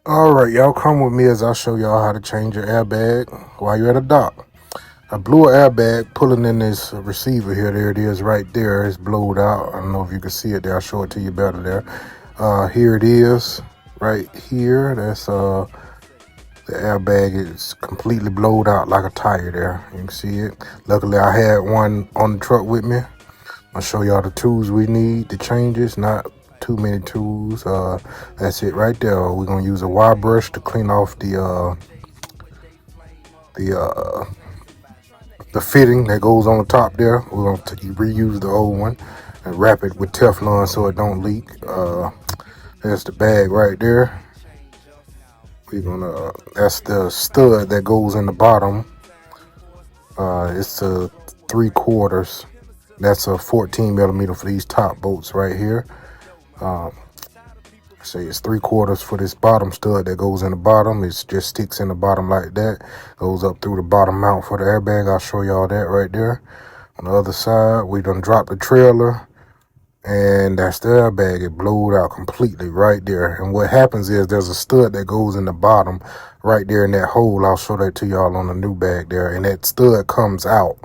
All right, y'all come with me as I show y'all how to change your airbag while you're at a dock. I blew an airbag pulling in this receiver here. There it is right there. It's blowed out. I don't know if you can see it there. I'll show it to you better there. Here it is right here. That's the airbag is completely blowed out like a tire there. You can see it. Luckily, I had one on the truck with me. I'll show y'all the tools we need to change this. Not too many tools. That's it right there. We're gonna use a wire brush to clean off the uh, the fitting that goes on the top there. We're gonna reuse the old one and wrap it with Teflon so it don't leak. There's the bag right there. We're gonna that's the stud that goes in the bottom. It's a 3/4. That's a 14 millimeter for these top bolts right here. Um, say it's 3/4 for this bottom stud that goes in the bottom. It just sticks in the bottom like that. Goes up through the bottom mount for the airbag. I'll show y'all that right there. On the other side, we done dropped the trailer, and that's the airbag. It blowed out completely right there. And what happens is there's a stud that goes in the bottom right there in that hole. I'll show that to y'all on the new bag there. And that stud comes out,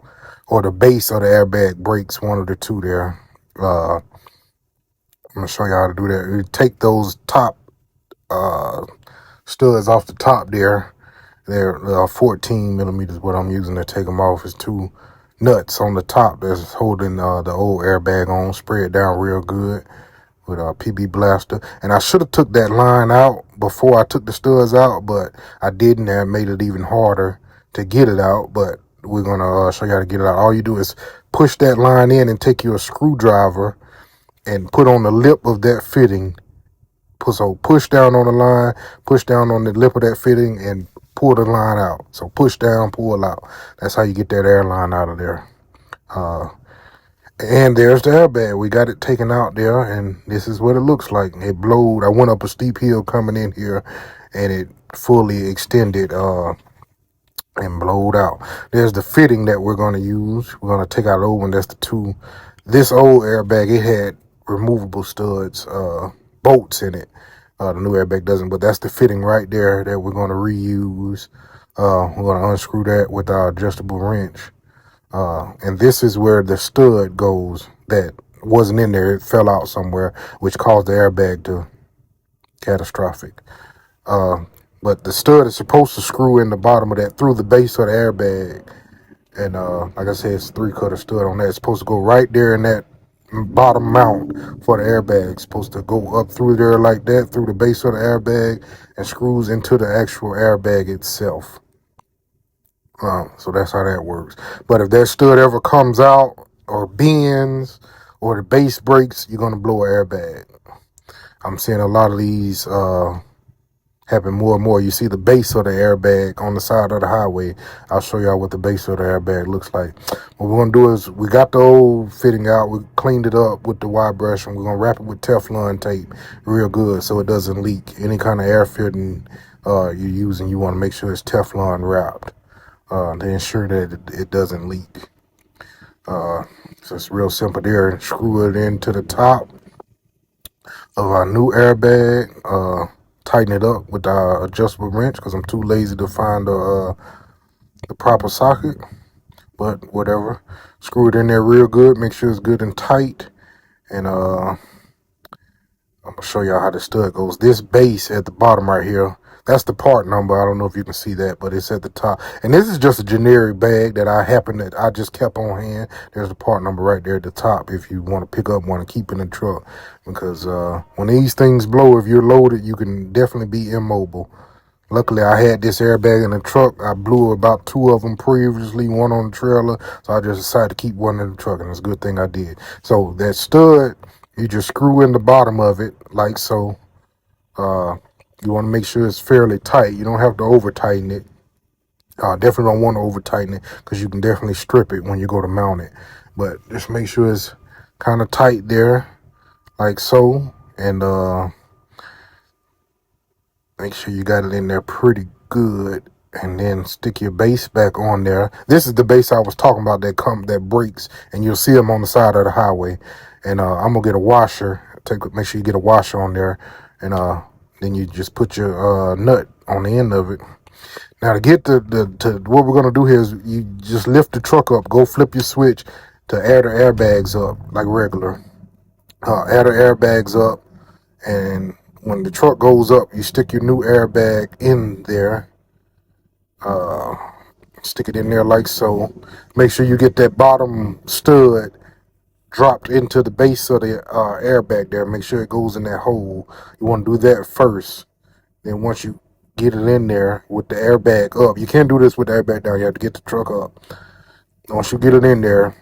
or the base of the airbag breaks, one of the two there. I'm gonna show you how to do that. You take those top studs off the top there. They're 14 millimeters. What I'm using to take them off is two nuts on the top that's holding the old airbag on. Spray it down real good with a PB blaster. And I should have took that line out before I took the studs out, but I didn't. That made it even harder to get it out. But we're gonna show you how to get it out. All you do is push that line in and take your screwdriver and put on the lip of that fitting. So push down on the line, push down on the lip of that fitting, and pull the line out. So push down, pull out. That's how you get that airline out of there. And there's the airbag. We got it taken out there, and this is what it looks like. It blowed. I went up a steep hill coming in here, and it fully extended and blowed out. There's the fitting that we're going to use. We're going to take out the old one. That's the two. This old airbag, it had removable studs, bolts in it. The new airbag doesn't, but that's the fitting right there that we're going to reuse. We're going to unscrew that with our adjustable wrench. And this is where the stud goes that wasn't in there. It fell out somewhere, which caused the airbag to catastrophic. But the stud is supposed to screw in the bottom of that through the base of the airbag. And like I said, it's 3/4 stud on that. It's supposed to go right there in that bottom mount for the airbag. It's supposed to go up through there like that, through the base of the airbag, and screws into the actual airbag itself. So that's how that works. But if that stud ever comes out or bends or the base breaks, you're going to blow an airbag. I'm seeing a lot of these happen more and more. You see the base of the airbag on the side of the highway. I'll show y'all what the base of the airbag looks like. What we're going to do is we got the old fitting out. We cleaned it up with the wire brush, and we're going to wrap it with Teflon tape real good so it doesn't leak. Any kind of air fitting you're using, you want to make sure it's Teflon wrapped to ensure that it doesn't leak. So it's real simple there. Screw it into the top of our new airbag. Tighten it up with our adjustable wrench because I'm too lazy to find the proper socket. But whatever. Screw it in there real good. Make sure it's good and tight. And I'm going to show y'all how the stud goes. This base at the bottom right here, that's the part number. I don't know if you can see that, but it's at the top. And this is just a generic bag that I just kept on hand. There's the part number right there at the top if you want to pick up one and keep in the truck. Because when these things blow, if you're loaded, you can definitely be immobile. Luckily, I had this airbag in the truck. I blew about two of them previously, one on the trailer. So I just decided to keep one in the truck, and it's a good thing I did. So that stud, you just screw in the bottom of it like so. You want to make sure it's fairly tight. You don't have to over tighten it. Definitely don't want to over tighten it because you can definitely strip it when you go to mount it. But just make sure it's kind of tight there like so. And make sure you got it in there pretty good. And then stick your base back on there. This is the base I was talking about that breaks, and you'll see them on the side of the highway. And I'm gonna get a washer. Make sure you get a washer on there, and Then you just put your nut on the end of it. Now to get to what we're gonna do here is you just lift the truck up, go flip your switch to air the airbags up like regular. Air the airbags up, and when the truck goes up, you stick your new airbag in there. Stick it in there like so. Make sure you get that bottom stud dropped into the base of the airbag there. Make sure it goes in that hole. You want to do that first. Then once you get it in there with the airbag up, you can't do this with the airbag down. You have to get the truck up. Once you get it in there,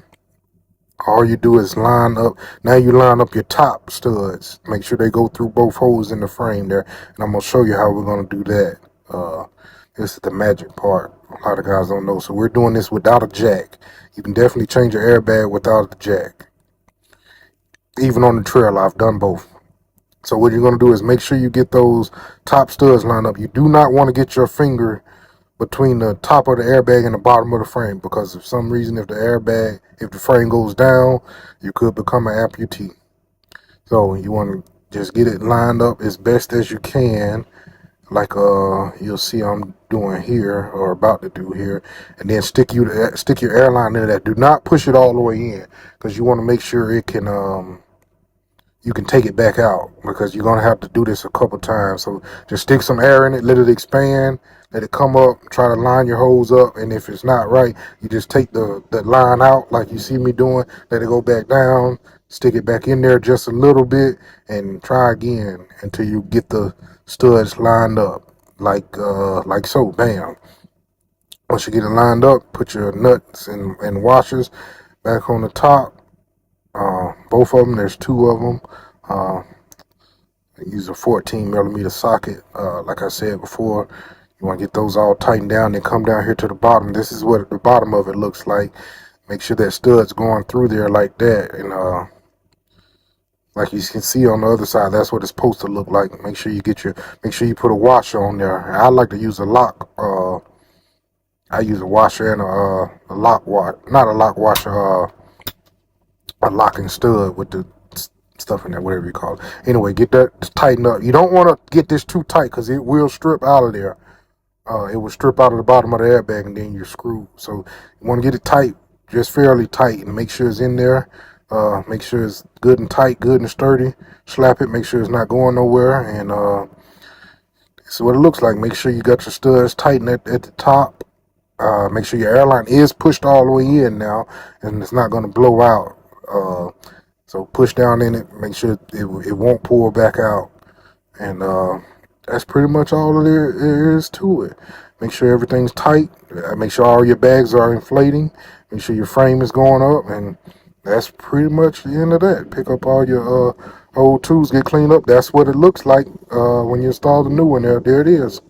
all you do is line up. Now you line up your top studs. Make sure they go through both holes in the frame there. And I'm going to show you how we're going to do that. This is the magic part. A lot of guys don't know. So we're doing this without a jack. You can definitely change your airbag without the jack. Even on the trailer, I've done both. So what you're going to do is make sure you get those top studs lined up. You do not want to get your finger between the top of the airbag and the bottom of the frame, because for some reason, if the frame goes down, you could become an amputee. So you want to just get it lined up as best as you can, like you'll see I'm doing here, or about to do here, and then stick your airline in that. Do not push it all the way in, because you want to make sure it can you can take it back out, because you're going to have to do this a couple times. So just stick some air in it, let it expand, let it come up, try to line your hose up, and if it's not right, you just take the line out like you see me doing, let it go back down, stick it back in there just a little bit, and try again until you get the studs lined up like so. Bam. Once you get it lined up, put your nuts and washers back on the top. Both of them, there's two of them. Use a 14 millimeter socket. Like I said before, you want to get those all tightened down, then come down here to the bottom. This is what the bottom of it looks like. Make sure that stud's going through there like that, and like you can see on the other side, that's what it's supposed to look like. Make sure you put a washer on there. I like to use a lock. I use a washer and a lock wash, not a lock washer. A locking stud with the stuff in there, whatever you call it. Anyway, get that tightened up. You don't want to get this too tight, because it will strip out of there. It will strip out of the bottom of the airbag, and then you're screwed. So you want to get it tight, just fairly tight, and make sure it's in there. Make sure it's good and tight, good and sturdy. Slap it, make sure it's not going nowhere. And this is what it looks like. Make sure you got your studs tightened at the top. Make sure your airline is pushed all the way in now, and it's not going to blow out. So push down in it, make sure it won't pull back out, and that's pretty much all there is to it. Make sure everything's tight, make sure all your bags are inflating, make sure your frame is going up, and that's pretty much the end of that. Pick up all your old tools, get cleaned up. That's what it looks like when you install the new one. There it is.